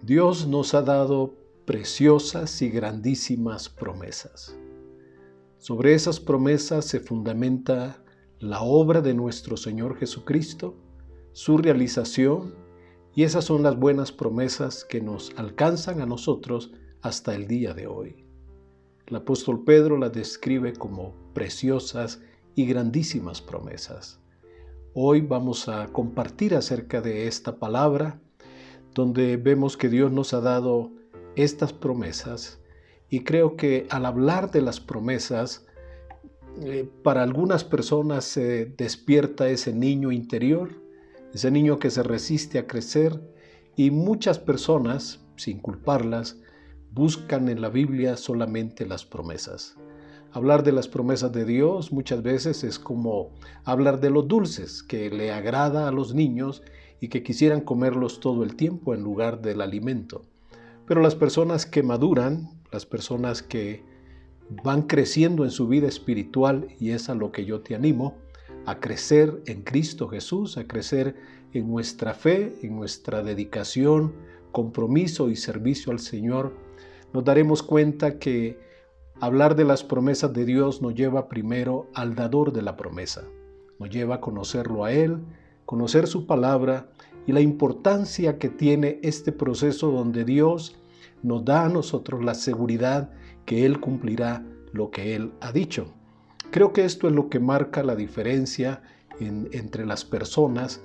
Dios nos ha dado preciosas y grandísimas promesas. Sobre esas promesas se fundamenta la obra de nuestro Señor Jesucristo, su realización, y esas son las buenas promesas que nos alcanzan a nosotros hasta el día de hoy. El apóstol Pedro las describe como preciosas y grandísimas promesas. Hoy vamos a compartir acerca de esta palabra, donde vemos que Dios nos ha dado estas promesas, y creo que al hablar de las promesas, para algunas personas se despierta ese niño interior, ese niño que se resiste a crecer, y muchas personas, sin culparlas, buscan en la Biblia solamente las promesas. Hablar de las promesas de Dios muchas veces es como hablar de los dulces que le agrada a los niños y que quisieran comerlos todo el tiempo en lugar del alimento. Pero las personas que maduran, las personas que van creciendo en su vida espiritual, y es a lo que yo te animo, a crecer en Cristo Jesús, a crecer en nuestra fe, en nuestra dedicación, compromiso y servicio al Señor, nos daremos cuenta que hablar de las promesas de Dios nos lleva primero al dador de la promesa, nos lleva a conocerlo a Él, conocer su palabra y la importancia que tiene este proceso donde Dios nos da a nosotros la seguridad que Él cumplirá lo que Él ha dicho. Creo que esto es lo que marca la diferencia entre las personas,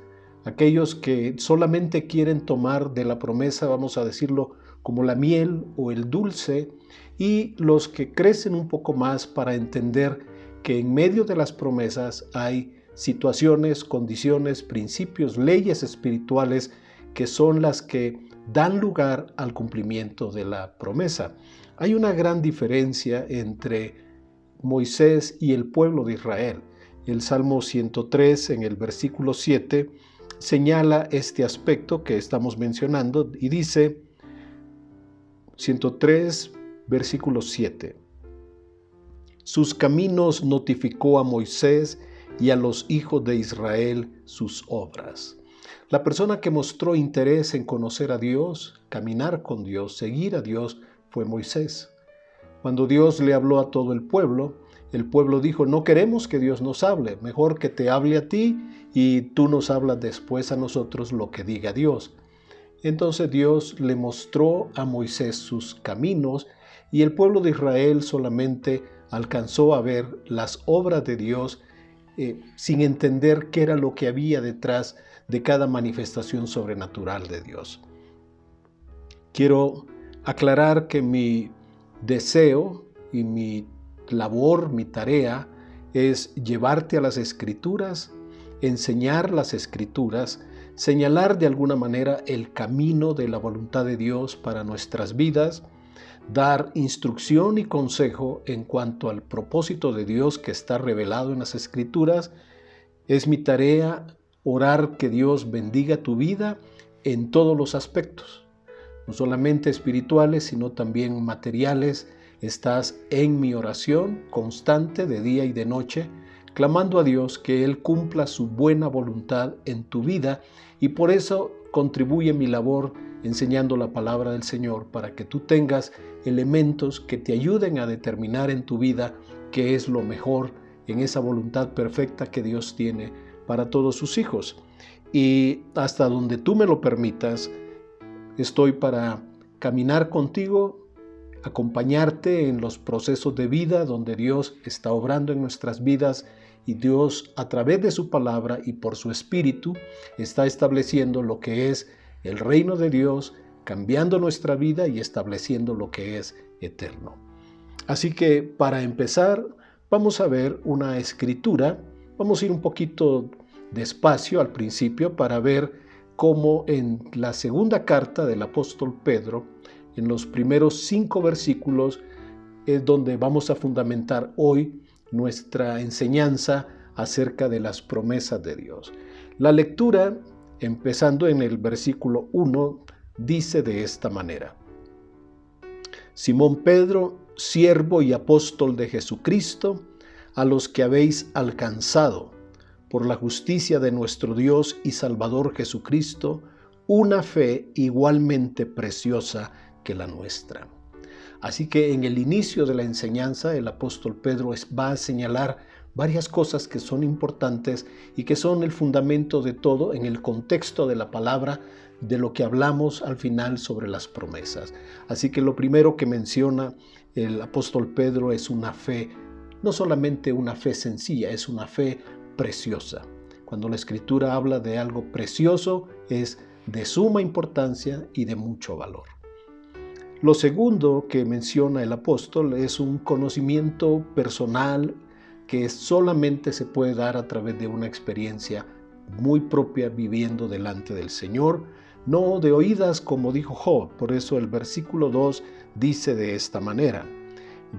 aquellos que solamente quieren tomar de la promesa, vamos a decirlo, como la miel o el dulce, y los que crecen un poco más para entender que en medio de las promesas hay situaciones, condiciones, principios, leyes espirituales que son las que dan lugar al cumplimiento de la promesa. Hay una gran diferencia entre Moisés y el pueblo de Israel. El Salmo 103 en el versículo 7 señala este aspecto que estamos mencionando y dice, 103 versículo 7, sus caminos notificó a Moisés y a los hijos de Israel sus obras. La persona que mostró interés en conocer a Dios, caminar con Dios, seguir a Dios, fue Moisés. Cuando Dios le habló a todo el pueblo dijo, no queremos que Dios nos hable, mejor que te hable a ti y tú nos hablas después a nosotros lo que diga Dios. Entonces Dios le mostró a Moisés sus caminos y el pueblo de Israel solamente alcanzó a ver las obras de Dios sin entender qué era lo que había detrás de cada manifestación sobrenatural de Dios. Quiero aclarar que mi deseo y mi labor, mi tarea, es llevarte a las Escrituras, enseñar las Escrituras, señalar de alguna manera el camino de la voluntad de Dios para nuestras vidas, dar instrucción y consejo en cuanto al propósito de Dios que está revelado en las Escrituras. Es mi tarea orar que Dios bendiga tu vida en todos los aspectos, no solamente espirituales, sino también materiales. Estás en mi oración constante de día y de noche, clamando a Dios que Él cumpla su buena voluntad en tu vida, y por eso contribuye mi labor enseñando la palabra del Señor para que tú tengas elementos que te ayuden a determinar en tu vida qué es lo mejor en esa voluntad perfecta que Dios tiene para todos sus hijos. Y hasta donde tú me lo permitas, estoy para caminar contigo, acompañarte en los procesos de vida donde Dios está obrando en nuestras vidas, y Dios a través de su palabra y por su Espíritu está estableciendo lo que es el reino de Dios, cambiando nuestra vida y estableciendo lo que es eterno. Así que para empezar vamos a ver una escritura. Vamos a ir un poquito despacio al principio para ver cómo en la segunda carta del apóstol Pedro, en los primeros 5 versículos, es donde vamos a fundamentar hoy nuestra enseñanza acerca de las promesas de Dios. La lectura, empezando en el versículo 1, dice de esta manera: Simón Pedro, siervo y apóstol de Jesucristo, a los que habéis alcanzado, por la justicia de nuestro Dios y Salvador Jesucristo, una fe igualmente preciosa que la nuestra. Así que en el inicio de la enseñanza, el apóstol Pedro va a señalar varias cosas que son importantes y que son el fundamento de todo en el contexto de la palabra, de lo que hablamos al final sobre las promesas. Así que lo primero que menciona el apóstol Pedro es una fe, no solamente una fe sencilla, es una fe preciosa. Cuando la Escritura habla de algo precioso, es de suma importancia y de mucho valor. Lo segundo que menciona el apóstol es un conocimiento personal que solamente se puede dar a través de una experiencia muy propia viviendo delante del Señor, no de oídas como dijo Job. Por eso el versículo 2 dice de esta manera: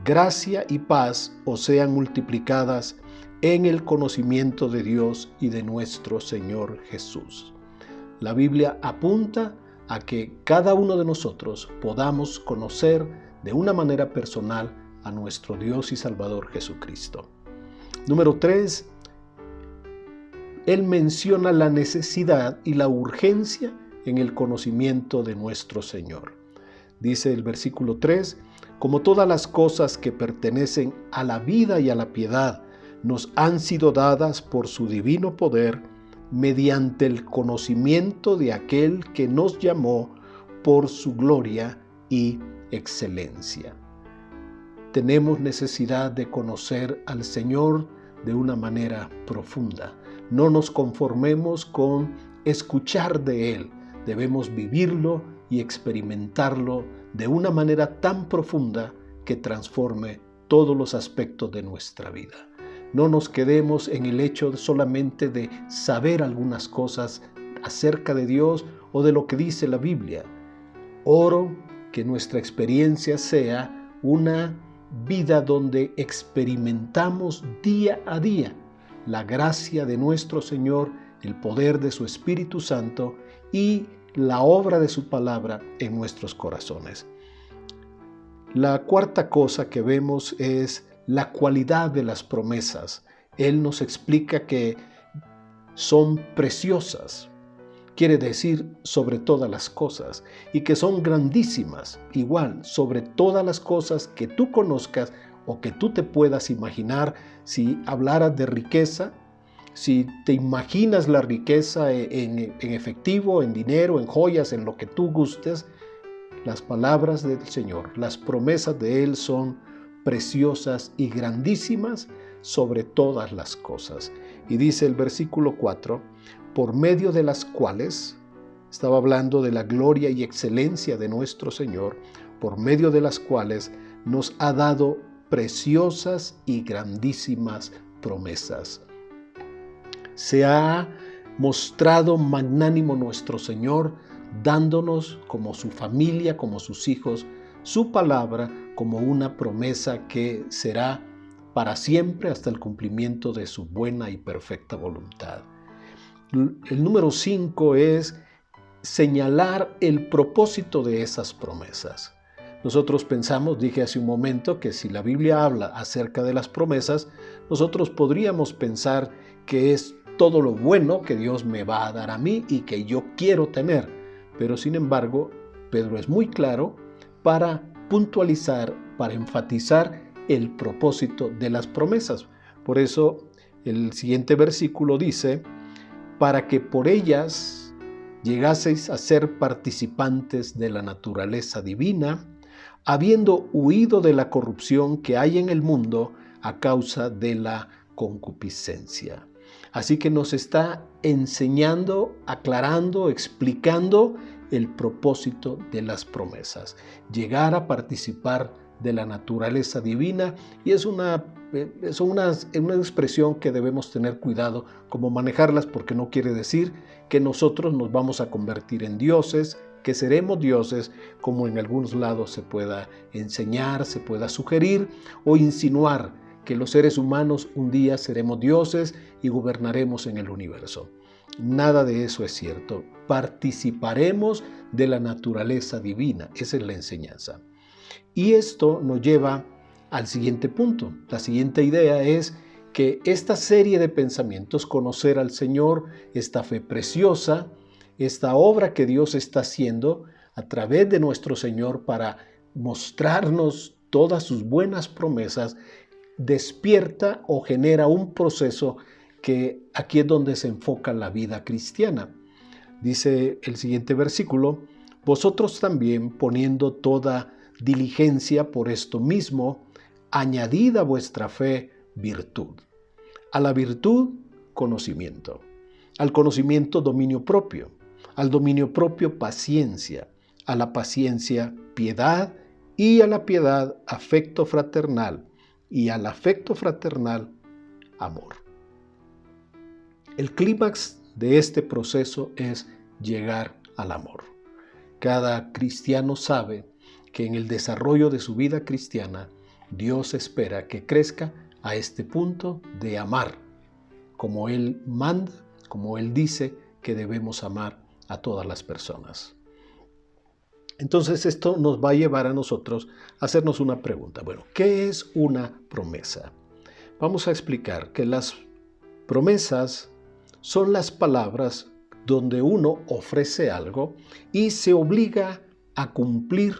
gracia y paz os sean multiplicadas en el conocimiento de Dios y de nuestro Señor Jesús. La Biblia apunta a que cada uno de nosotros podamos conocer de una manera personal a nuestro Dios y Salvador Jesucristo. Número 3, él menciona la necesidad y la urgencia en el conocimiento de nuestro Señor. Dice el versículo 3, como todas las cosas que pertenecen a la vida y a la piedad nos han sido dadas por su divino poder, mediante el conocimiento de aquel que nos llamó por su gloria y excelencia. Tenemos necesidad de conocer al Señor de una manera profunda. No nos conformemos con escuchar de Él. Debemos vivirlo y experimentarlo de una manera tan profunda que transforme todos los aspectos de nuestra vida. No nos quedemos en el hecho solamente de saber algunas cosas acerca de Dios o de lo que dice la Biblia. Oro que nuestra experiencia sea una vida donde experimentamos día a día la gracia de nuestro Señor, el poder de su Espíritu Santo y la obra de su palabra en nuestros corazones. La cuarta cosa que vemos es la cualidad de las promesas. Él nos explica que son preciosas, quiere decir sobre todas las cosas, y que son grandísimas, igual, sobre todas las cosas que tú conozcas o que tú te puedas imaginar. Si hablaras de riqueza, si te imaginas la riqueza en efectivo, en dinero, en joyas, en lo que tú gustes, las palabras del Señor, las promesas de Él son preciosas y grandísimas sobre todas las cosas. Y dice el versículo 4, por medio de las cuales, estaba hablando de la gloria y excelencia de nuestro Señor, por medio de las cuales nos ha dado preciosas y grandísimas promesas. Se ha mostrado magnánimo nuestro Señor, dándonos como su familia, como sus hijos, su palabra como una promesa que será para siempre hasta el cumplimiento de su buena y perfecta voluntad. El número 5 es señalar el propósito de esas promesas. Nosotros pensamos, dije hace un momento, que si la Biblia habla acerca de las promesas, nosotros podríamos pensar que es todo lo bueno que Dios me va a dar a mí y que yo quiero tener. Pero sin embargo, Pedro es muy claro para puntualizar, para enfatizar el propósito de las promesas. Por eso el siguiente versículo dice, para que por ellas llegaseis a ser participantes de la naturaleza divina, habiendo huido de la corrupción que hay en el mundo a causa de la concupiscencia. Así que nos está enseñando, aclarando, explicando el propósito de las promesas. Llegar a participar de la naturaleza divina, y es una expresión que debemos tener cuidado como manejarlas, porque no quiere decir que nosotros nos vamos a convertir en dioses, que seremos dioses, como en algunos lados se pueda enseñar, se pueda sugerir o insinuar que los seres humanos un día seremos dioses y gobernaremos en el universo. Nada de eso es cierto. Participaremos de la naturaleza divina. Esa es la enseñanza. Y esto nos lleva al siguiente punto. La siguiente idea es que esta serie de pensamientos, conocer al Señor, esta fe preciosa, esta obra que Dios está haciendo a través de nuestro Señor para mostrarnos todas sus buenas promesas, despierta o genera un proceso que aquí es donde se enfoca la vida cristiana. Dice el siguiente versículo: vosotros también, poniendo toda diligencia por esto mismo, añadid a vuestra fe virtud. A la virtud, conocimiento. Al conocimiento, dominio propio. Al dominio propio, paciencia. A la paciencia, piedad. Y a la piedad, afecto fraternal. Y al afecto fraternal, amor. El clímax de este proceso es llegar al amor. Cada cristiano sabe que en el desarrollo de su vida cristiana, Dios espera que crezca a este punto de amar, como Él manda, como Él dice que debemos amar a todas las personas. Entonces esto nos va a llevar a nosotros a hacernos una pregunta. Bueno, ¿qué es una promesa? Vamos a explicar que las promesas son las palabras donde uno ofrece algo y se obliga a cumplir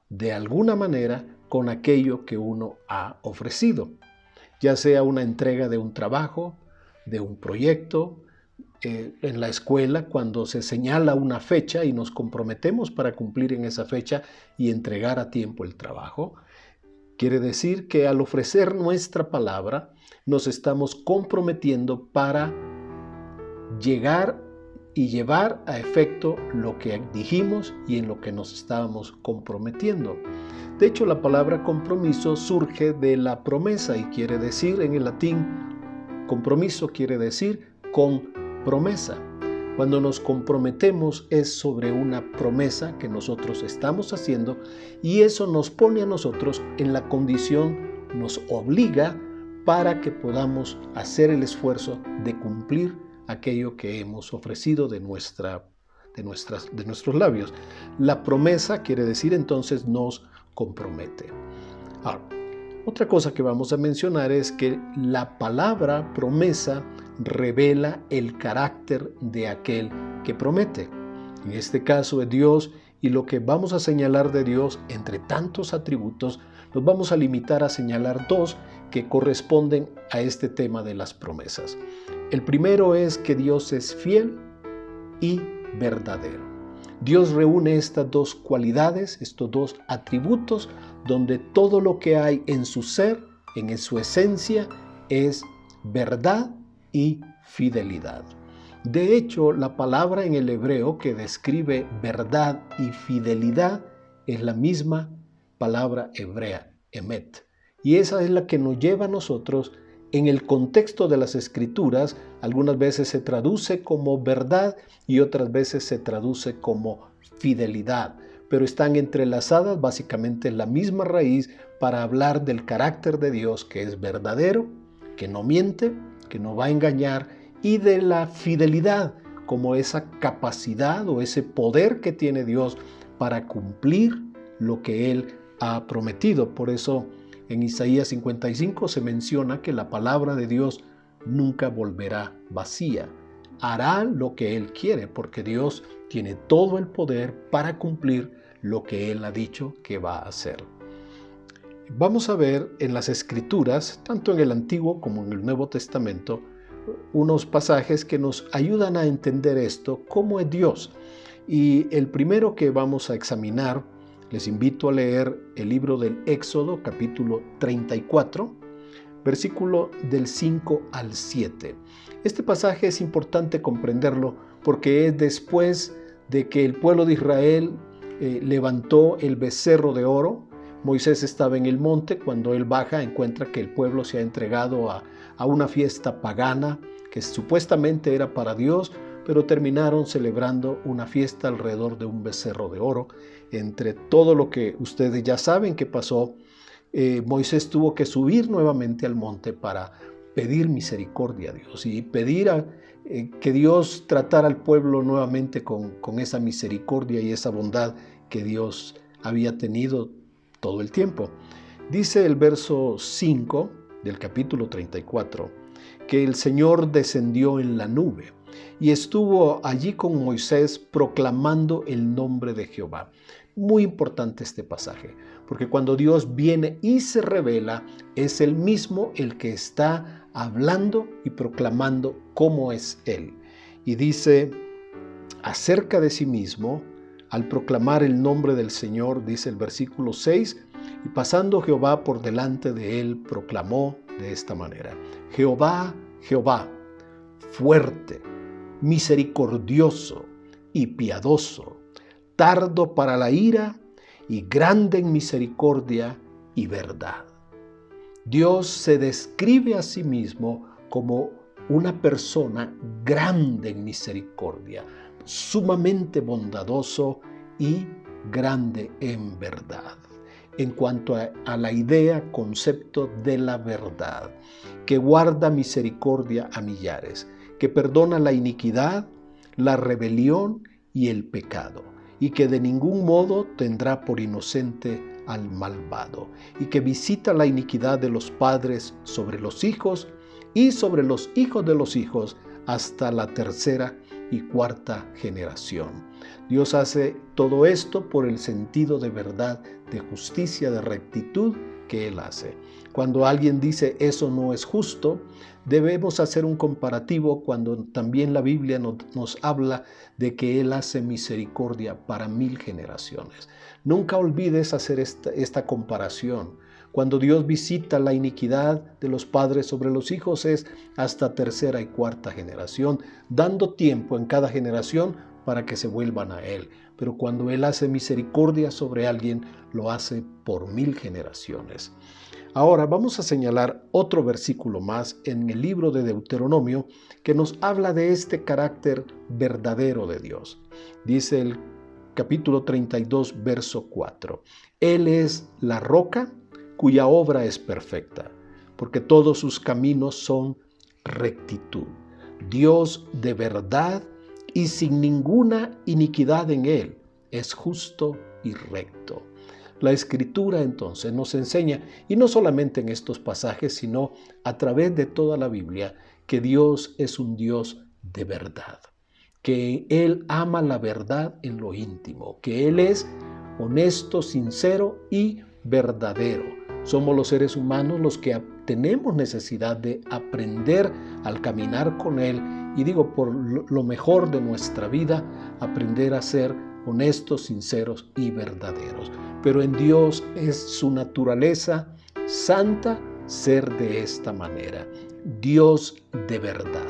de alguna manera con aquello que uno ha ofrecido, ya sea una entrega de un trabajo, de un proyecto, en la escuela cuando se señala una fecha y nos comprometemos para cumplir en esa fecha y entregar a tiempo el trabajo. Quiere decir que al ofrecer nuestra palabra nos estamos comprometiendo para llegar y llevar a efecto lo que dijimos y en lo que nos estábamos comprometiendo. De hecho, la palabra compromiso surge de la promesa y quiere decir, en el latín, compromiso quiere decir con promesa. Cuando nos comprometemos es sobre una promesa que nosotros estamos haciendo y eso nos pone a nosotros en la condición, nos obliga para que podamos hacer el esfuerzo de cumplir aquello que hemos ofrecido de nuestros labios. La promesa quiere decir entonces nos compromete. Ahora, otra cosa que vamos a mencionar es que la palabra promesa revela el carácter de aquel que promete. En este caso es Dios, y lo que vamos a señalar de Dios entre tantos atributos, nos vamos a limitar a señalar dos que corresponden a este tema de las promesas. El primero es que Dios es fiel y verdadero. Dios reúne estas dos cualidades, estos dos atributos, donde todo lo que hay en su ser, en su esencia, es verdad y fidelidad. De hecho, la palabra en el hebreo que describe verdad y fidelidad es la misma palabra hebrea, emet. Y esa es la que nos lleva a nosotros, en el contexto de las Escrituras, algunas veces se traduce como verdad y otras veces se traduce como fidelidad, pero están entrelazadas básicamente en la misma raíz para hablar del carácter de Dios, que es verdadero, que no miente, que no va a engañar, y de la fidelidad como esa capacidad o ese poder que tiene Dios para cumplir lo que Él ha prometido. Por eso en Isaías 55 se menciona que la palabra de Dios nunca volverá vacía. Hará lo que Él quiere, porque Dios tiene todo el poder para cumplir lo que Él ha dicho que va a hacer. Vamos a ver en las Escrituras, tanto en el Antiguo como en el Nuevo Testamento, unos pasajes que nos ayudan a entender esto, cómo es Dios. Y el primero que vamos a examinar, les invito a leer el libro del Éxodo, capítulo 34, versículo del 5 al 7. Este pasaje es importante comprenderlo porque es después de que el pueblo de Israel levantó el becerro de oro. Moisés estaba en el monte. Cuando él baja, encuentra que el pueblo se ha entregado a una fiesta pagana que supuestamente era para Dios, pero terminaron celebrando una fiesta alrededor de un becerro de oro. Entre todo lo que ustedes ya saben que pasó, Moisés tuvo que subir nuevamente al monte para pedir misericordia a Dios y pedir que Dios tratara al pueblo nuevamente con esa misericordia y esa bondad que Dios había tenido todo el tiempo. Dice el verso 5 del capítulo 34 que el Señor descendió en la nube y estuvo allí con Moisés proclamando el nombre de Jehová. Muy importante este pasaje, porque cuando Dios viene y se revela, es Él mismo el que está hablando y proclamando cómo es Él. Y dice acerca de sí mismo, al proclamar el nombre del Señor, dice el versículo 6, y pasando Jehová por delante de él, proclamó de esta manera: Jehová, Jehová, fuerte, misericordioso y piadoso, tardo para la ira y grande en misericordia y verdad. Dios se describe a sí mismo como una persona grande en misericordia, sumamente bondadoso y grande en verdad. En cuanto a la idea, concepto de la verdad, que guarda misericordia a millares, que perdona la iniquidad, la rebelión y el pecado, y que de ningún modo tendrá por inocente al malvado, y que visita la iniquidad de los padres sobre los hijos y sobre los hijos de los hijos hasta la tercera y cuarta generación. Dios hace todo esto por el sentido de verdad, de justicia, de rectitud que Él hace. Cuando alguien dice eso no es justo, debemos hacer un comparativo cuando también la Biblia nos habla de que Él hace misericordia para 1000 generaciones. Nunca olvides hacer esta comparación. Cuando Dios visita la iniquidad de los padres sobre los hijos es hasta tercera y cuarta generación, dando tiempo en cada generación para que se vuelvan a Él. Pero cuando Él hace misericordia sobre alguien, lo hace por 1000 generaciones. Ahora vamos a señalar otro versículo más en el libro de Deuteronomio que nos habla de este carácter verdadero de Dios. Dice el capítulo 32, verso 4. Él es la roca cuya obra es perfecta, porque todos sus caminos son rectitud. Dios de verdad y sin ninguna iniquidad en Él, es justo y recto. La Escritura entonces nos enseña, y no solamente en estos pasajes, sino a través de toda la Biblia, que Dios es un Dios de verdad, que Él ama la verdad en lo íntimo, que Él es honesto, sincero y verdadero. Somos los seres humanos los que tenemos necesidad de aprender al caminar con Él, y digo por lo mejor de nuestra vida, aprender a ser honestos, sinceros y verdaderos. Pero en Dios es su naturaleza santa ser de esta manera. Dios de verdad.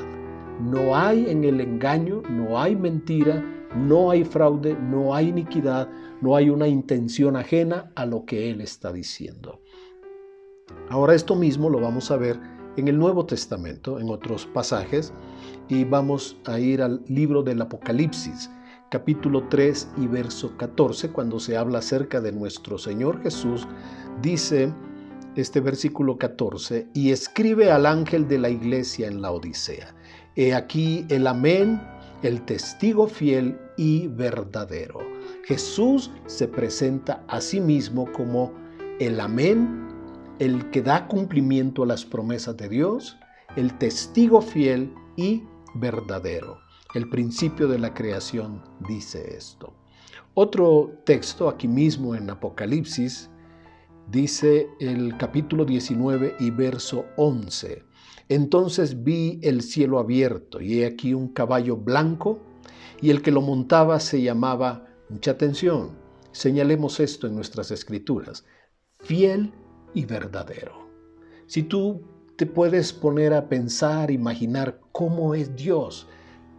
No hay en el engaño, no hay mentira, no hay fraude, no hay iniquidad, no hay una intención ajena a lo que Él está diciendo. Ahora esto mismo lo vamos a ver en el Nuevo Testamento, en otros pasajes, y vamos a ir al libro del Apocalipsis, capítulo 3 y verso 14, cuando se habla acerca de nuestro Señor Jesús, dice este versículo 14, y escribe al ángel de la iglesia en la Odisea, he aquí el amén, el testigo fiel y verdadero. Jesús se presenta a sí mismo como el amén, el que da cumplimiento a las promesas de Dios, el testigo fiel y verdadero. El principio de la creación dice esto. Otro texto aquí mismo en Apocalipsis dice el capítulo 19 y verso 11. Entonces vi el cielo abierto y he aquí un caballo blanco y el que lo montaba se llamaba, mucha atención, señalemos esto en nuestras escrituras, fiel y verdadero. Si tú te puedes poner a pensar, imaginar cómo es Dios,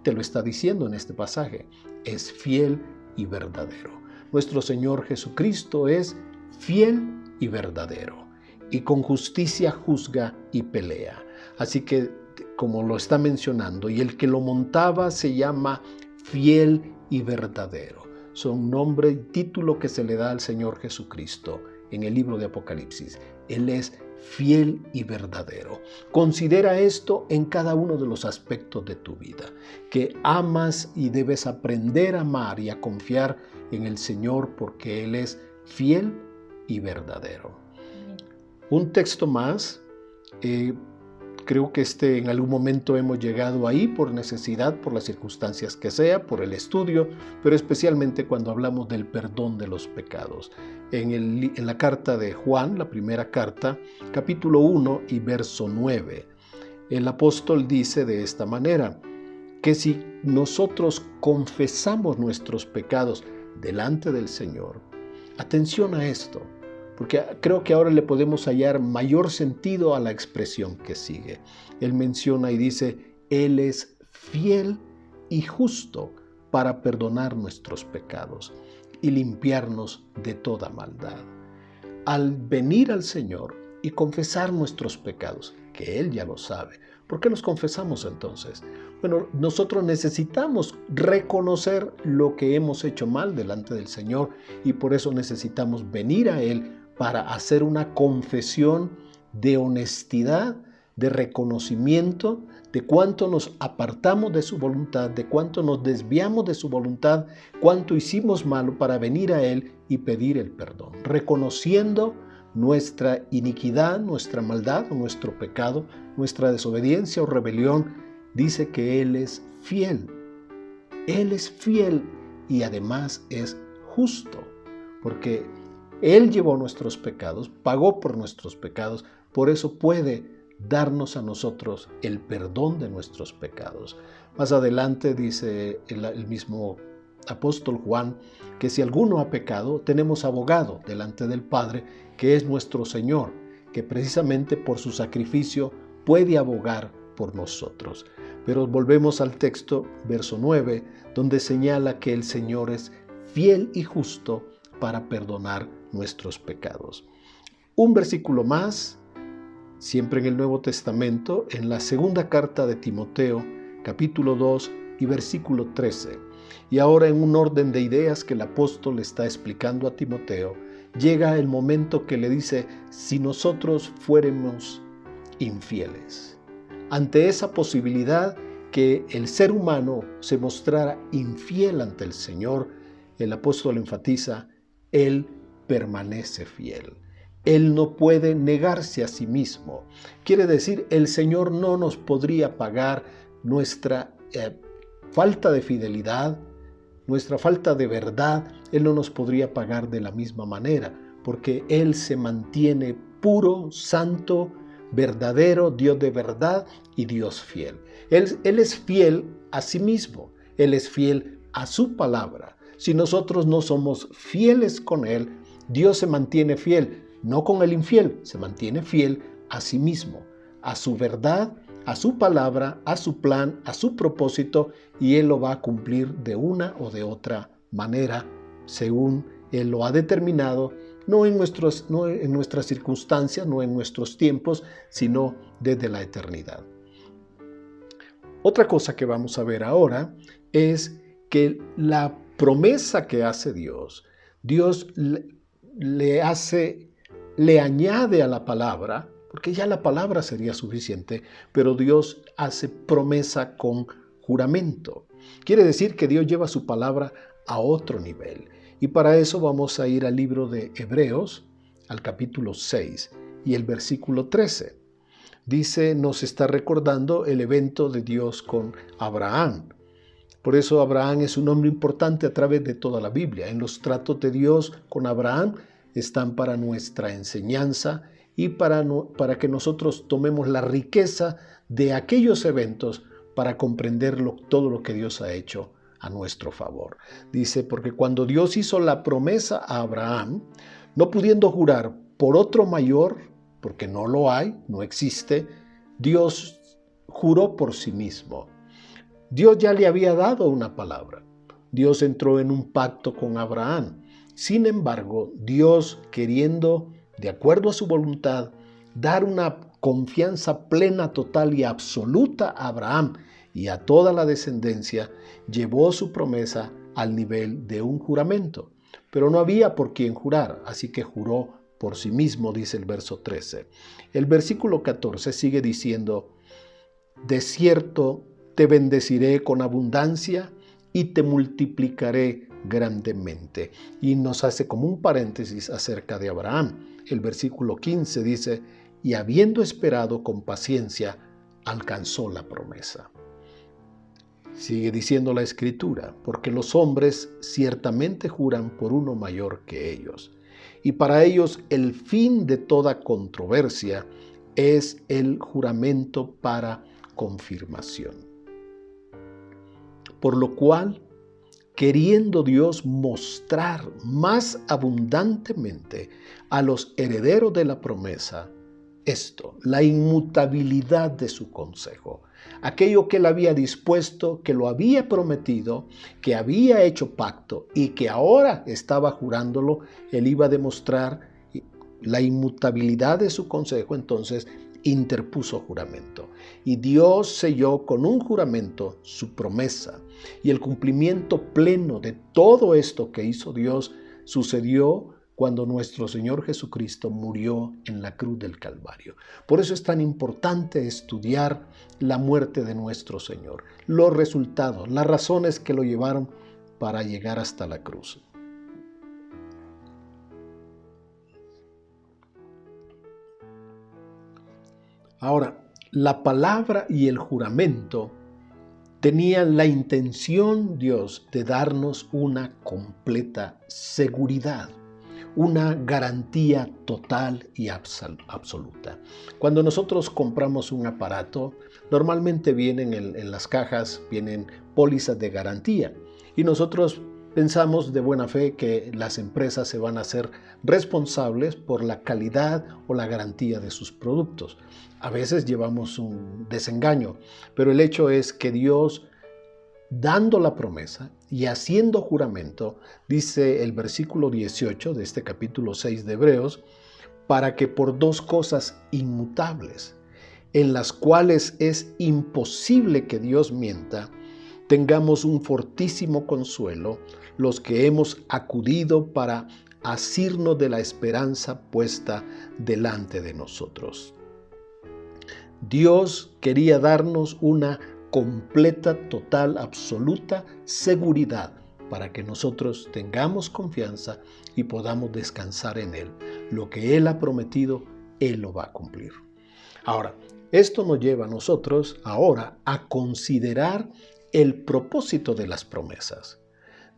te lo está diciendo en este pasaje, es fiel y verdadero. Nuestro Señor Jesucristo es fiel y verdadero, y con justicia juzga y pelea. Así que, como lo está mencionando, y el que lo montaba se llama fiel y verdadero. Son nombre y título que se le da al Señor Jesucristo en el libro de Apocalipsis. Él es fiel y verdadero. Considera esto en cada uno de los aspectos de tu vida, que amas y debes aprender a amar y a confiar en el Señor porque Él es fiel y verdadero. Un texto más Creo que en algún momento hemos llegado ahí por necesidad, por las circunstancias que sea, por el estudio, pero especialmente cuando hablamos del perdón de los pecados. En la carta de Juan, la primera carta, capítulo 1 y verso 9, el apóstol dice de esta manera, que si nosotros confesamos nuestros pecados delante del Señor, atención a esto, porque creo que ahora le podemos hallar mayor sentido a la expresión que sigue. Él menciona y dice, Él es fiel y justo para perdonar nuestros pecados y limpiarnos de toda maldad. Al venir al Señor y confesar nuestros pecados, que Él ya lo sabe, ¿por qué los confesamos entonces? Bueno, nosotros necesitamos reconocer lo que hemos hecho mal delante del Señor y por eso necesitamos venir a Él para hacer una confesión de honestidad, de reconocimiento, de cuánto nos apartamos de su voluntad, de cuánto nos desviamos de su voluntad, cuánto hicimos malo para venir a Él y pedir el perdón, reconociendo nuestra iniquidad, nuestra maldad o nuestro pecado, nuestra desobediencia o rebelión. Dice que Él es fiel. Él es fiel y además es justo, porque Él llevó nuestros pecados, pagó por nuestros pecados, por eso puede darnos a nosotros el perdón de nuestros pecados. Más adelante dice el mismo apóstol Juan que si alguno ha pecado, tenemos abogado delante del Padre, que es nuestro Señor, que precisamente por su sacrificio puede abogar por nosotros. Pero volvemos al texto, verso 9, donde señala que el Señor es fiel y justo para perdonar nuestros pecados. Un versículo más, siempre en el Nuevo Testamento, en la segunda carta de Timoteo, capítulo 2 y versículo 13. Y ahora en un orden de ideas que el apóstol está explicando a Timoteo, llega el momento que le dice, si nosotros fuéramos infieles. Ante esa posibilidad que el ser humano se mostrara infiel ante el Señor, el apóstol enfatiza, Él permanece fiel. Él no puede negarse a sí mismo. Quiere decir, el Señor no nos podría pagar nuestra falta de fidelidad, nuestra falta de verdad. Él no nos podría pagar de la misma manera, porque Él se mantiene puro, santo, verdadero, Dios de verdad y Dios fiel. Él es fiel a sí mismo. Él es fiel a su palabra. Si nosotros no somos fieles con Él, Dios se mantiene fiel, no con el infiel, se mantiene fiel a sí mismo, a su verdad, a su palabra, a su plan, a su propósito, y Él lo va a cumplir de una o de otra manera, según Él lo ha determinado, no en nuestras circunstancias, no en nuestros tiempos, sino desde la eternidad. Otra cosa que vamos a ver ahora es que la promesa que hace Dios le añade a la palabra, porque ya la palabra sería suficiente, pero Dios hace promesa con juramento. Quiere decir que Dios lleva su palabra a otro nivel. Y para eso vamos a ir al libro de Hebreos, al capítulo 6 y el versículo 13. Dice, nos está recordando el evento de Dios con Abraham. Por eso Abraham es un hombre importante a través de toda la Biblia. En los tratos de Dios con Abraham están para nuestra enseñanza y para que nosotros tomemos la riqueza de aquellos eventos para comprender todo lo que Dios ha hecho a nuestro favor. Dice, porque cuando Dios hizo la promesa a Abraham, no pudiendo jurar por otro mayor, porque no lo hay, no existe, Dios juró por sí mismo. Dios ya le había dado una palabra. Dios entró en un pacto con Abraham. Sin embargo, Dios, queriendo, de acuerdo a su voluntad, dar una confianza plena, total y absoluta a Abraham y a toda la descendencia, llevó su promesa al nivel de un juramento. Pero no había por quién jurar, así que juró por sí mismo, dice el verso 13. El versículo 14 sigue diciendo, de cierto te bendeciré con abundancia y te multiplicaré grandemente. Y nos hace como un paréntesis acerca de Abraham. El versículo 15 dice, y habiendo esperado con paciencia, alcanzó la promesa. Sigue diciendo la Escritura, porque los hombres ciertamente juran por uno mayor que ellos, y para ellos el fin de toda controversia es el juramento para confirmación. Por lo cual, queriendo Dios mostrar más abundantemente a los herederos de la promesa, esto, la inmutabilidad de su consejo, aquello que él había dispuesto, que lo había prometido, que había hecho pacto y que ahora estaba jurándolo, él iba a demostrar la inmutabilidad de su consejo, entonces interpuso juramento. Y Dios selló con un juramento su promesa. Y el cumplimiento pleno de todo esto que hizo Dios sucedió cuando nuestro Señor Jesucristo murió en la cruz del Calvario. Por eso es tan importante estudiar la muerte de nuestro Señor, los resultados, las razones que lo llevaron para llegar hasta la cruz. Ahora, la palabra y el juramento tenían la intención, Dios, de darnos una completa seguridad, una garantía total y absoluta. Cuando nosotros compramos un aparato, normalmente vienen en las cajas, vienen pólizas de garantía y nosotros pensamos de buena fe que las empresas se van a hacer responsables por la calidad o la garantía de sus productos. A veces llevamos un desengaño, pero el hecho es que Dios, dando la promesa y haciendo juramento, dice el versículo 18 de este capítulo 6 de Hebreos, para que por dos cosas inmutables, en las cuales es imposible que Dios mienta, tengamos un fortísimo consuelo los que hemos acudido para asirnos de la esperanza puesta delante de nosotros. Dios quería darnos una completa, total, absoluta seguridad para que nosotros tengamos confianza y podamos descansar en Él. Lo que Él ha prometido, Él lo va a cumplir. Ahora, esto nos lleva a nosotros ahora a considerar el propósito de las promesas.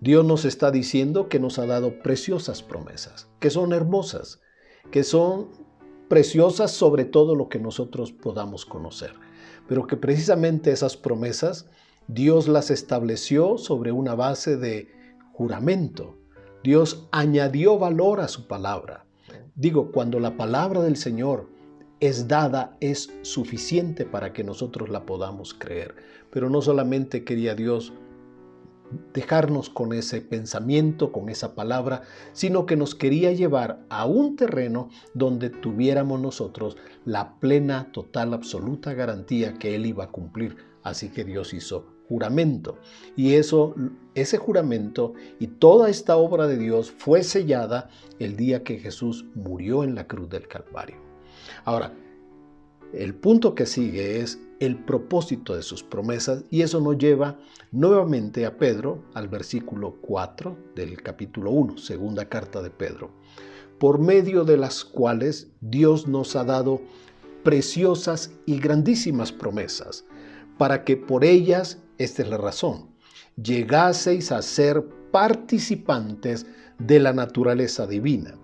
Dios nos está diciendo que nos ha dado preciosas promesas, que son hermosas, que son preciosas sobre todo lo que nosotros podamos conocer, pero que precisamente esas promesas Dios las estableció sobre una base de juramento. Dios añadió valor a su palabra. Digo, cuando la palabra del Señor es dada, es suficiente para que nosotros la podamos creer. Pero no solamente quería Dios dejarnos con ese pensamiento, con esa palabra, sino que nos quería llevar a un terreno donde tuviéramos nosotros la plena, total, absoluta garantía que Él iba a cumplir. Así que Dios hizo juramento. Y ese juramento y toda esta obra de Dios fue sellada el día que Jesús murió en la cruz del Calvario. Ahora, el punto que sigue es el propósito de sus promesas y eso nos lleva nuevamente a Pedro, al versículo 4 del capítulo 1, segunda carta de Pedro, por medio de las cuales Dios nos ha dado preciosas y grandísimas promesas, para que por ellas, esta es la razón, llegaseis a ser participantes de la naturaleza divina,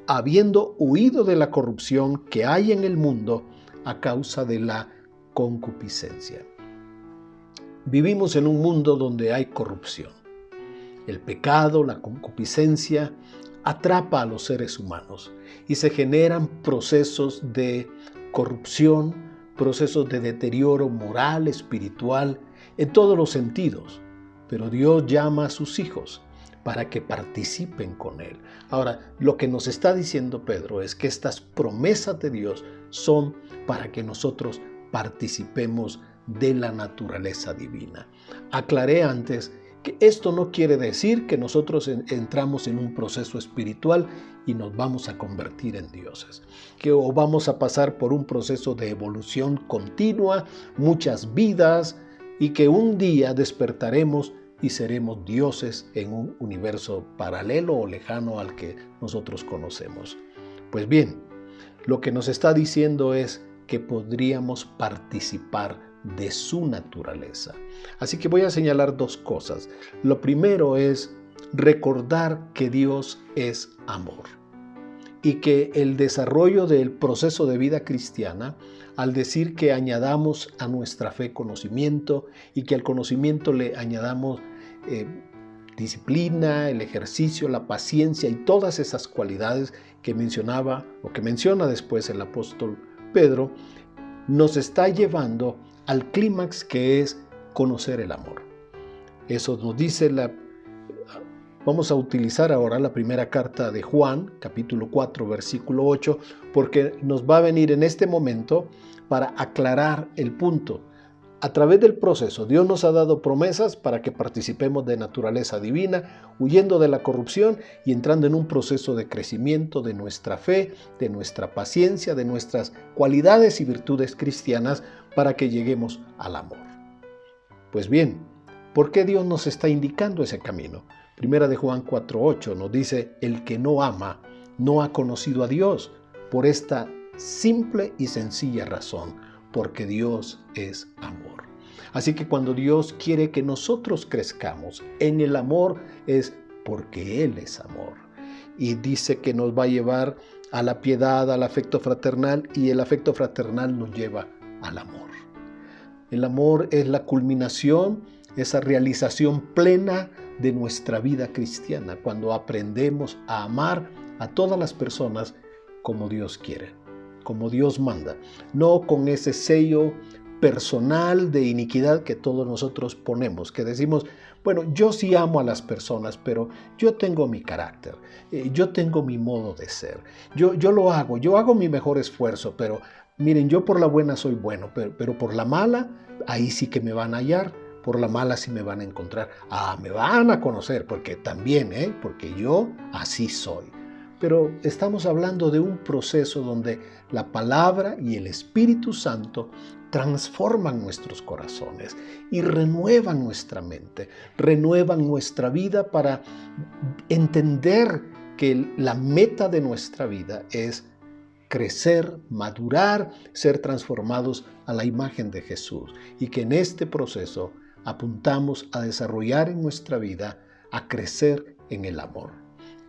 habiendo huido de la corrupción que hay en el mundo a causa de la concupiscencia. Vivimos en un mundo donde hay corrupción. El pecado, la concupiscencia, atrapa a los seres humanos y se generan procesos de corrupción, procesos de deterioro moral, espiritual, en todos los sentidos. Pero Dios llama a sus hijos para que participen con Él. Ahora, lo que nos está diciendo Pedro es que estas promesas de Dios son para que nosotros participemos de la naturaleza divina. Aclaré antes que esto no quiere decir que nosotros entramos en un proceso espiritual y nos vamos a convertir en dioses, que o vamos a pasar por un proceso de evolución continua, muchas vidas, y que un día despertaremos y seremos dioses en un universo paralelo o lejano al que nosotros conocemos. Pues bien, lo que nos está diciendo es que podríamos participar de su naturaleza. Así que voy a señalar dos cosas. Lo primero es recordar que Dios es amor y que el desarrollo del proceso de vida cristiana, al decir que añadamos a nuestra fe conocimiento y que al conocimiento le añadamos disciplina, el ejercicio, la paciencia y todas esas cualidades que mencionaba o que menciona después el apóstol Pedro, nos está llevando al clímax que es conocer el amor. Eso nos dice vamos a utilizar ahora la primera carta de Juan, capítulo 4, versículo 8, porque nos va a venir en este momento para aclarar el punto. A través del proceso, Dios nos ha dado promesas para que participemos de naturaleza divina, huyendo de la corrupción y entrando en un proceso de crecimiento de nuestra fe, de nuestra paciencia, de nuestras cualidades y virtudes cristianas para que lleguemos al amor. Pues bien, ¿por qué Dios nos está indicando ese camino? Primera de Juan 4:8 nos dice: el que no ama no ha conocido a Dios, por esta simple y sencilla razón, porque Dios es amor. Así que cuando Dios quiere que nosotros crezcamos en el amor es porque Él es amor. Y dice que nos va a llevar a la piedad, al afecto fraternal, y el afecto fraternal nos lleva al amor. El amor es la culminación, esa realización plena de nuestra vida cristiana, cuando aprendemos a amar a todas las personas como Dios quiere, como Dios manda, no con ese sello personal de iniquidad que todos nosotros ponemos, que decimos, bueno, yo sí amo a las personas, pero yo tengo mi carácter, yo tengo mi modo de ser, yo hago mi mejor esfuerzo, pero miren, yo por la buena soy bueno, pero por la mala, ahí sí que me van a hallar, por la mala sí me van a encontrar, me van a conocer, porque también, porque yo así soy. Pero estamos hablando de un proceso donde la palabra y el Espíritu Santo transforman nuestros corazones y renuevan nuestra mente, renuevan nuestra vida para entender que la meta de nuestra vida es crecer, madurar, ser transformados a la imagen de Jesús, y que en este proceso apuntamos a desarrollar en nuestra vida, a crecer en el amor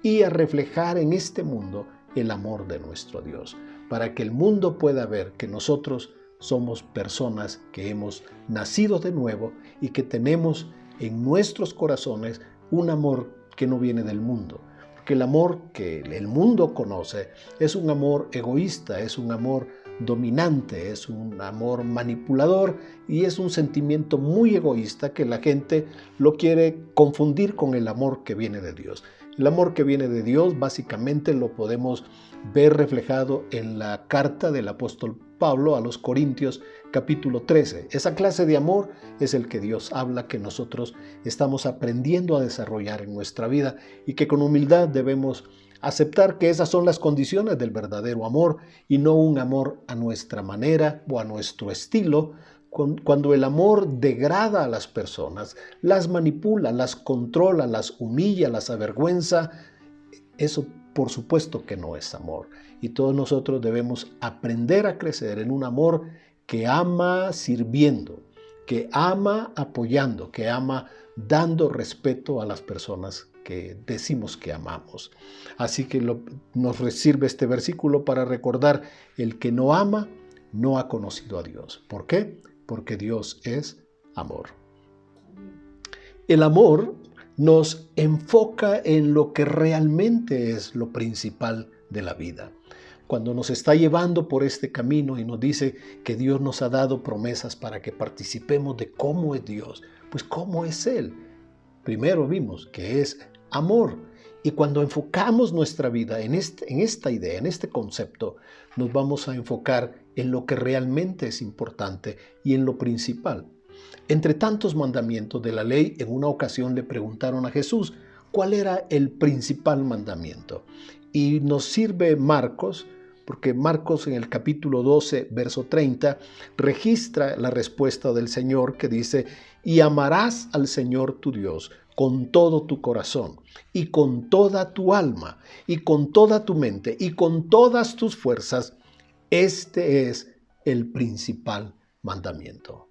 y a reflejar en este mundo el amor de nuestro Dios, para que el mundo pueda ver que nosotros somos personas que hemos nacido de nuevo y que tenemos en nuestros corazones un amor que no viene del mundo. Porque el amor que el mundo conoce es un amor egoísta, es un amor dominante, es un amor manipulador y es un sentimiento muy egoísta que la gente lo quiere confundir con el amor que viene de Dios. El amor que viene de Dios básicamente lo podemos ver reflejado en la carta del apóstol Pablo a los Corintios capítulo 13. Esa clase de amor es el que Dios habla, que nosotros estamos aprendiendo a desarrollar en nuestra vida y que con humildad debemos aceptar que esas son las condiciones del verdadero amor y no un amor a nuestra manera o a nuestro estilo. Cuando el amor degrada a las personas, las manipula, las controla, las humilla, las avergüenza, eso por supuesto que no es amor. Y todos nosotros debemos aprender a crecer en un amor que ama sirviendo, que ama apoyando, que ama dando respeto a las personas que decimos que amamos. Así que nos sirve este versículo para recordar: el que no ama no ha conocido a Dios. ¿Por qué? Porque Dios es amor. El amor nos enfoca en lo que realmente es lo principal de la vida. Cuando nos está llevando por este camino y nos dice que Dios nos ha dado promesas para que participemos de cómo es Dios, pues cómo es Él. Primero vimos que es amor. Y cuando enfocamos nuestra vida en esta idea, en este concepto, nos vamos a enfocar en lo que realmente es importante y en lo principal. Entre tantos mandamientos de la ley, en una ocasión le preguntaron a Jesús cuál era el principal mandamiento. Y nos sirve Marcos, porque Marcos en el capítulo 12, verso 30, registra la respuesta del Señor que dice: y amarás al Señor tu Dios con todo tu corazón, y con toda tu alma, y con toda tu mente, y con todas tus fuerzas. Este es el principal mandamiento.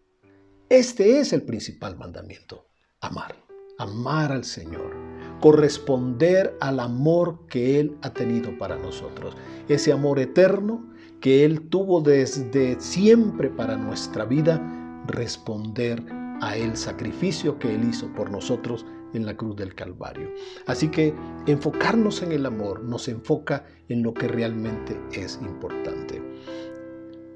Este es el principal mandamiento: amar al Señor, corresponder al amor que Él ha tenido para nosotros, ese amor eterno que Él tuvo desde siempre para nuestra vida, responder a el sacrificio que Él hizo por nosotros en la cruz del Calvario. Así que enfocarnos en el amor nos enfoca en lo que realmente es importante.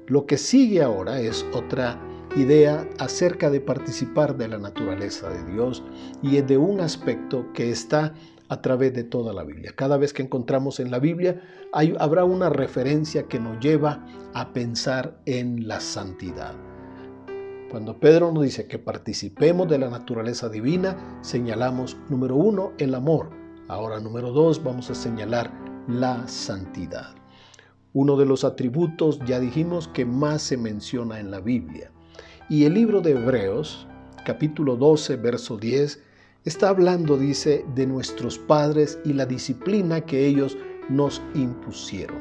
Lo que sigue ahora es otra idea acerca de participar de la naturaleza de Dios, y es de un aspecto que está a través de toda la Biblia. Cada vez que encontramos en la Biblia habrá una referencia que nos lleva a pensar en la santidad. Cuando Pedro nos dice que participemos de la naturaleza divina, señalamos, número 1, el amor. Ahora, número 2, vamos a señalar la santidad. Uno de los atributos, ya dijimos, que más se menciona en la Biblia. Y el libro de Hebreos, capítulo 12, verso 10, está hablando, dice, de nuestros padres y la disciplina que ellos nos impusieron.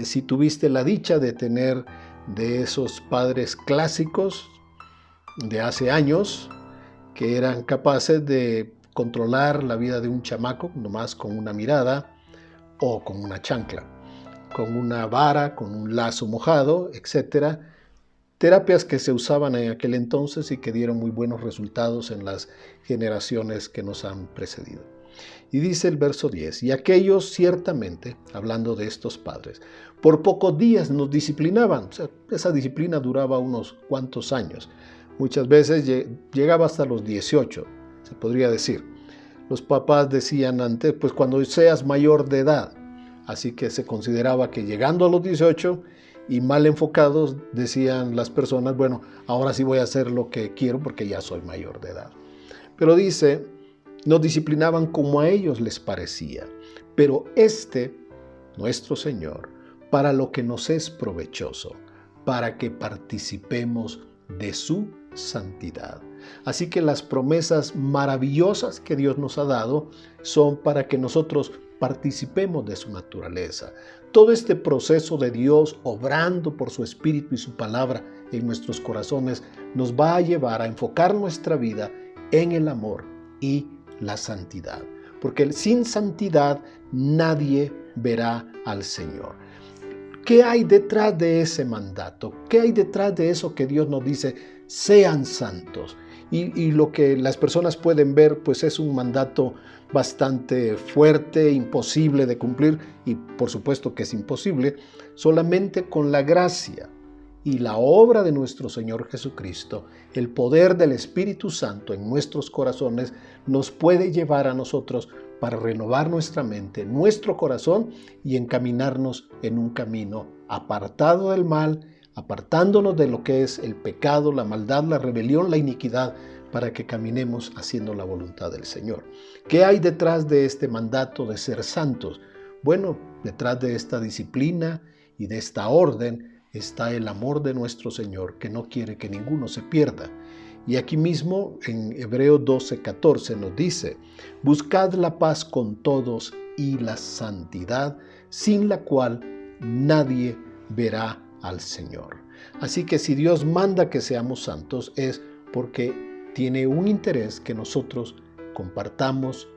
Si tuviste la dicha de tener de esos padres clásicos de hace años que eran capaces de controlar la vida de un chamaco nomás con una mirada o con una chancla, con una vara, con un lazo mojado, etc. Terapias que se usaban en aquel entonces y que dieron muy buenos resultados en las generaciones que nos han precedido. Y dice el verso 10, y aquellos ciertamente, hablando de estos padres, por pocos días nos disciplinaban. O sea, esa disciplina duraba unos cuantos años. Muchas veces llegaba hasta los 18, se podría decir. Los papás decían antes, pues cuando seas mayor de edad. Así que se consideraba que llegando a los 18 y mal enfocados, decían las personas, bueno, ahora sí voy a hacer lo que quiero porque ya soy mayor de edad. Pero dice, nos disciplinaban como a ellos les parecía, pero nuestro Señor, para lo que nos es provechoso, para que participemos de su santidad. Así que las promesas maravillosas que Dios nos ha dado son para que nosotros participemos de su naturaleza. Todo este proceso de Dios obrando por su Espíritu y su palabra en nuestros corazones nos va a llevar a enfocar nuestra vida en el amor y la santidad, porque sin santidad nadie verá al Señor. ¿Qué hay detrás de ese mandato? ¿Qué hay detrás de eso que Dios nos dice? Sean santos. Y lo que las personas pueden ver, pues es un mandato bastante fuerte, imposible de cumplir, y por supuesto que es imposible, solamente con la gracia y la obra de nuestro Señor Jesucristo, el poder del Espíritu Santo en nuestros corazones nos puede llevar a nosotros para renovar nuestra mente, nuestro corazón y encaminarnos en un camino apartado del mal, apartándonos de lo que es el pecado, la maldad, la rebelión, la iniquidad, para que caminemos haciendo la voluntad del Señor. ¿Qué hay detrás de este mandato de ser santos? Bueno, detrás de esta disciplina y de esta orden está el amor de nuestro Señor, que no quiere que ninguno se pierda. Y aquí mismo en Hebreos 12:14 nos dice, buscad la paz con todos y la santidad, sin la cual nadie verá al Señor. Así que si Dios manda que seamos santos es porque tiene un interés que nosotros compartamos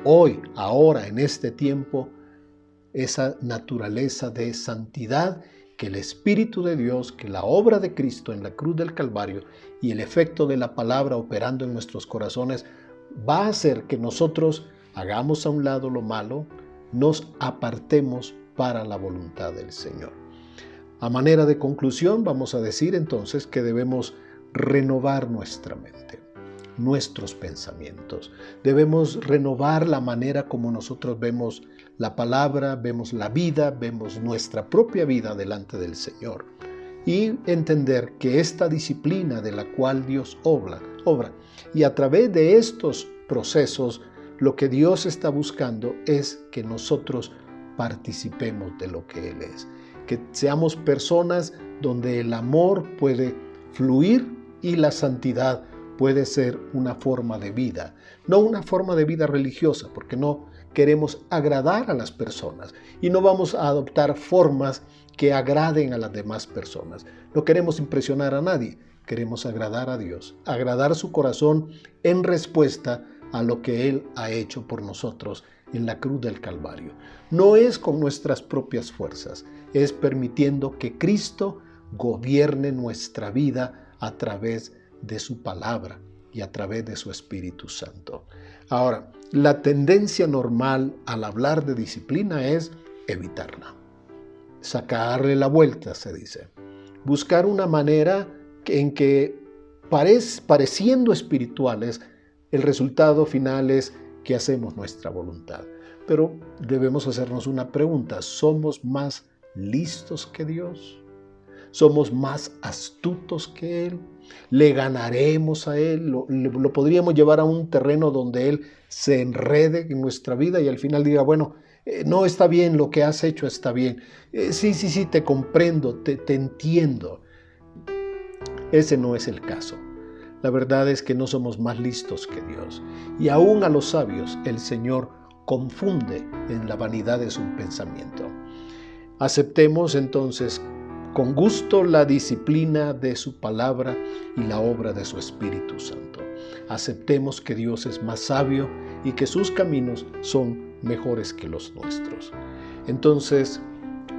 hoy, ahora, en este tiempo, esa naturaleza de santidad que el Espíritu de Dios, que la obra de Cristo en la cruz del Calvario y el efecto de la palabra operando en nuestros corazones va a hacer que nosotros hagamos a un lado lo malo, nos apartemos para la voluntad del Señor. A manera de conclusión, vamos a decir entonces que debemos renovar nuestra mente, nuestros pensamientos. Debemos renovar la manera como nosotros vemos la palabra, vemos la vida, vemos nuestra propia vida delante del Señor. Y entender que esta disciplina de la cual Dios obra, y a través de estos procesos, lo que Dios está buscando es que nosotros participemos de lo que Él es. Que seamos personas donde el amor puede fluir y la santidad puede ser una forma de vida. No una forma de vida religiosa, porque no queremos agradar a las personas y no vamos a adoptar formas que agraden a las demás personas. No queremos impresionar a nadie, queremos agradar a Dios, agradar su corazón en respuesta a lo que Él ha hecho por nosotros en la cruz del Calvario. No es con nuestras propias fuerzas, es permitiendo que Cristo gobierne nuestra vida a través de su palabra y a través de su Espíritu Santo. Ahora, la tendencia normal al hablar de disciplina es evitarla, sacarle la vuelta, se dice, buscar una manera en que pareciendo espirituales, el resultado final es que hacemos nuestra voluntad. Pero debemos hacernos una pregunta: ¿somos más listos que Dios? ¿Somos más astutos que Él? ¿Le ganaremos a Él? ¿Lo podríamos llevar a un terreno donde Él se enrede en nuestra vida y al final diga, bueno, no está bien, lo que has hecho está bien. Sí, te comprendo, te entiendo. Ese no es el caso. La verdad es que no somos más listos que Dios. Y aún a los sabios el Señor confunde en la vanidad de su pensamiento. Aceptemos entonces con gusto la disciplina de su palabra y la obra de su Espíritu Santo. Aceptemos que Dios es más sabio y que sus caminos son mejores que los nuestros. Entonces,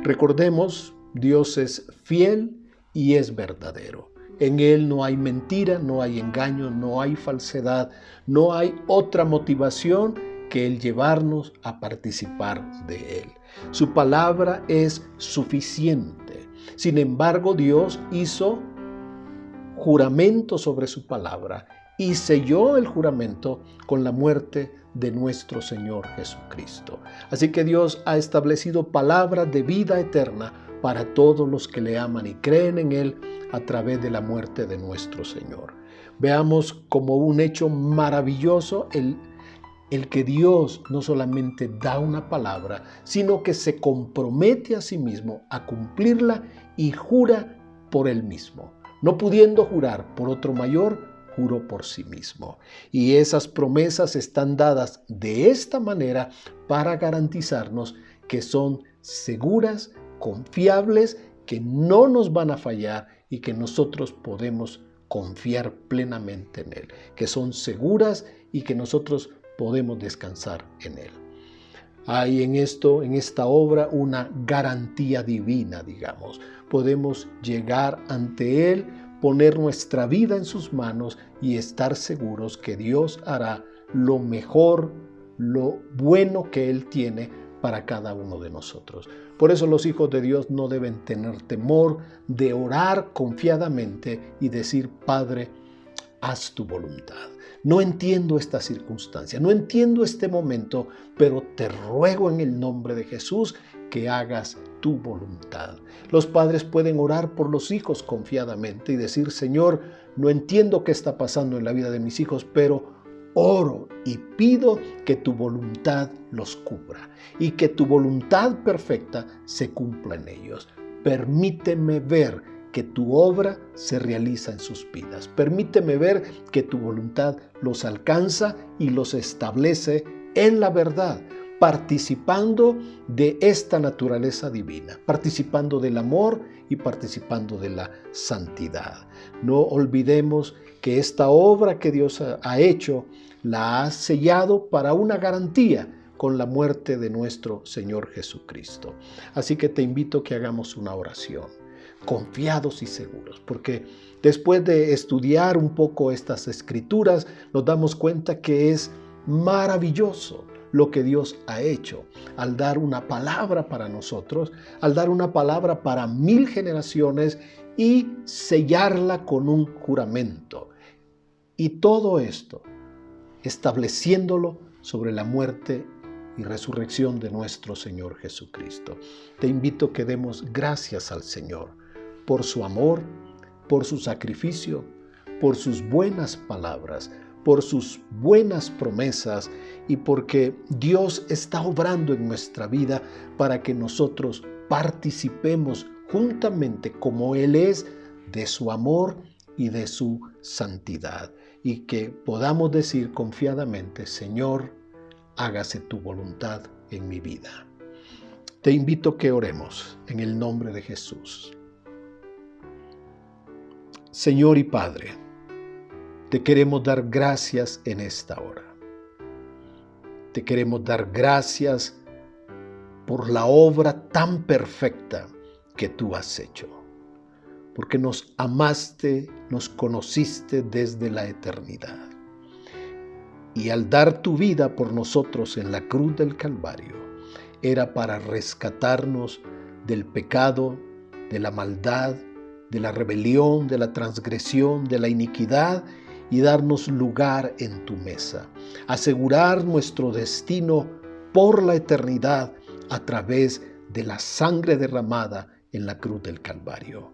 recordemos, Dios es fiel y es verdadero. En Él no hay mentira, no hay engaño, no hay falsedad, no hay otra motivación que el llevarnos a participar de Él. Su palabra es suficiente. Sin embargo, Dios hizo juramento sobre su palabra y selló el juramento con la muerte de nuestro Señor Jesucristo. Así que Dios ha establecido palabras de vida eterna para todos los que le aman y creen en Él a través de la muerte de nuestro Señor. Veamos como un hecho maravilloso el que Dios no solamente da una palabra, sino que se compromete a sí mismo a cumplirla y jura por Él mismo. No pudiendo jurar por otro mayor, juró por sí mismo. Y esas promesas están dadas de esta manera para garantizarnos que son seguras, confiables, que no nos van a fallar y que nosotros podemos confiar plenamente en Él, que son seguras y que nosotros podemos descansar en Él. Hay en esta obra, una garantía divina, digamos. Podemos llegar ante Él, poner nuestra vida en sus manos y estar seguros que Dios hará lo mejor, lo bueno que Él tiene para cada uno de nosotros. Por eso los hijos de Dios no deben tener temor de orar confiadamente y decir, Padre, haz tu voluntad. No entiendo esta circunstancia, no entiendo este momento, pero te ruego en el nombre de Jesús que hagas tu voluntad. Los padres pueden orar por los hijos confiadamente y decir, Señor, no entiendo qué está pasando en la vida de mis hijos, pero oro y pido que tu voluntad los cubra y que tu voluntad perfecta se cumpla en ellos. Permíteme ver que tu obra se realiza en sus vidas. Permíteme ver que tu voluntad los alcanza y los establece en la verdad, participando de esta naturaleza divina, participando del amor y participando de la santidad. No olvidemos que esta obra que Dios ha hecho, la ha sellado para una garantía con la muerte de nuestro Señor Jesucristo. Así que te invito a que hagamos una oración, confiados y seguros, porque después de estudiar un poco estas escrituras, nos damos cuenta que es maravilloso lo que Dios ha hecho al dar una palabra para nosotros, al dar una palabra para 1000 generaciones y sellarla con un juramento. Y todo esto estableciéndolo sobre la muerte y resurrección de nuestro Señor Jesucristo. Te invito a que demos gracias al Señor por su amor, por su sacrificio, por sus buenas palabras, por sus buenas promesas y porque Dios está obrando en nuestra vida para que nosotros participemos juntamente como Él es de su amor y de su santidad y que podamos decir confiadamente, Señor, hágase tu voluntad en mi vida. Te invito a que oremos en el nombre de Jesús. Señor y Padre, te queremos dar gracias en esta hora. Te queremos dar gracias por la obra tan perfecta que tú has hecho, porque nos amaste, nos conociste desde la eternidad. Y al dar tu vida por nosotros en la cruz del Calvario, era para rescatarnos del pecado, de la maldad, de la rebelión, de la transgresión, de la iniquidad, y darnos lugar en tu mesa, asegurar nuestro destino por la eternidad a través de la sangre derramada en la cruz del Calvario.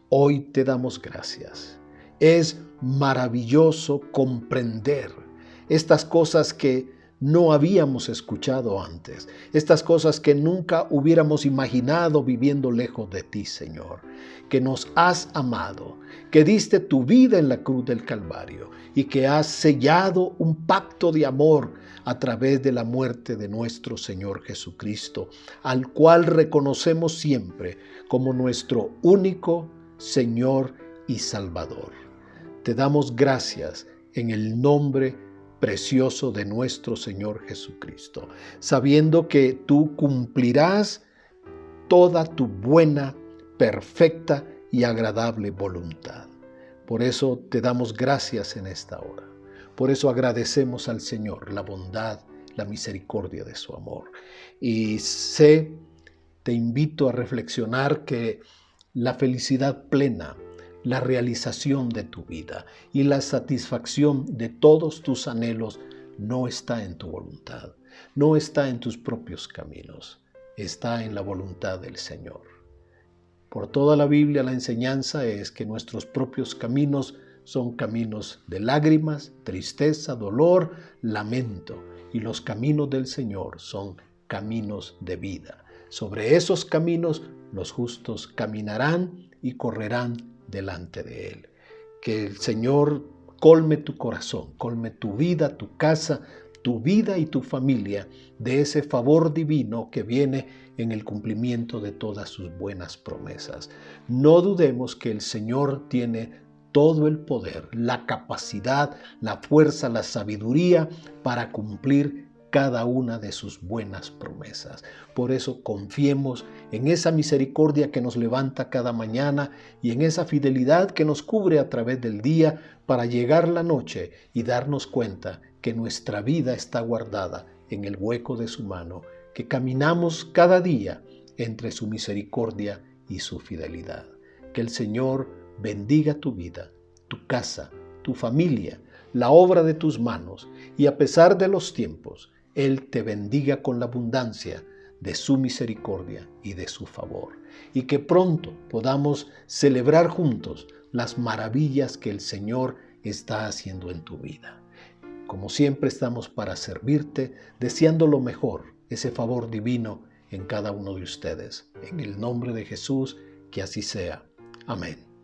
Hoy te damos gracias. Es maravilloso comprender estas cosas que no habíamos escuchado antes, estas cosas que nunca hubiéramos imaginado viviendo lejos de ti, Señor, que nos has amado, que diste tu vida en la cruz del Calvario y que has sellado un pacto de amor a través de la muerte de nuestro Señor Jesucristo, al cual reconocemos siempre como nuestro único Señor y Salvador. Te damos gracias en el nombre precioso de nuestro Señor Jesucristo, sabiendo que tú cumplirás toda tu buena, perfecta y agradable voluntad. Por eso te damos gracias en esta hora. Por eso agradecemos al Señor la bondad, la misericordia de su amor. Y te invito a reflexionar que la felicidad plena, la realización de tu vida y la satisfacción de todos tus anhelos no está en tu voluntad, no está en tus propios caminos, está en la voluntad del Señor. Por toda la Biblia la enseñanza es que nuestros propios caminos son caminos de lágrimas, tristeza, dolor, lamento, y los caminos del Señor son caminos de vida. Sobre esos caminos los justos caminarán y correrán delante de Él. Que el Señor colme tu corazón, colme tu vida, tu casa, tu vida y tu familia de ese favor divino que viene en el cumplimiento de todas sus buenas promesas. No dudemos que el Señor tiene todo el poder, la capacidad, la fuerza, la sabiduría para cumplir cada una de sus buenas promesas. Por eso confiemos en esa misericordia que nos levanta cada mañana y en esa fidelidad que nos cubre a través del día para llegar la noche y darnos cuenta que nuestra vida está guardada en el hueco de su mano, que caminamos cada día entre su misericordia y su fidelidad. Que el Señor bendiga tu vida, tu casa, tu familia, la obra de tus manos, y a pesar de los tiempos, Él te bendiga con la abundancia de su misericordia y de su favor. Y que pronto podamos celebrar juntos las maravillas que el Señor está haciendo en tu vida. Como siempre estamos para servirte, deseando lo mejor, ese favor divino en cada uno de ustedes. En el nombre de Jesús, que así sea. Amén.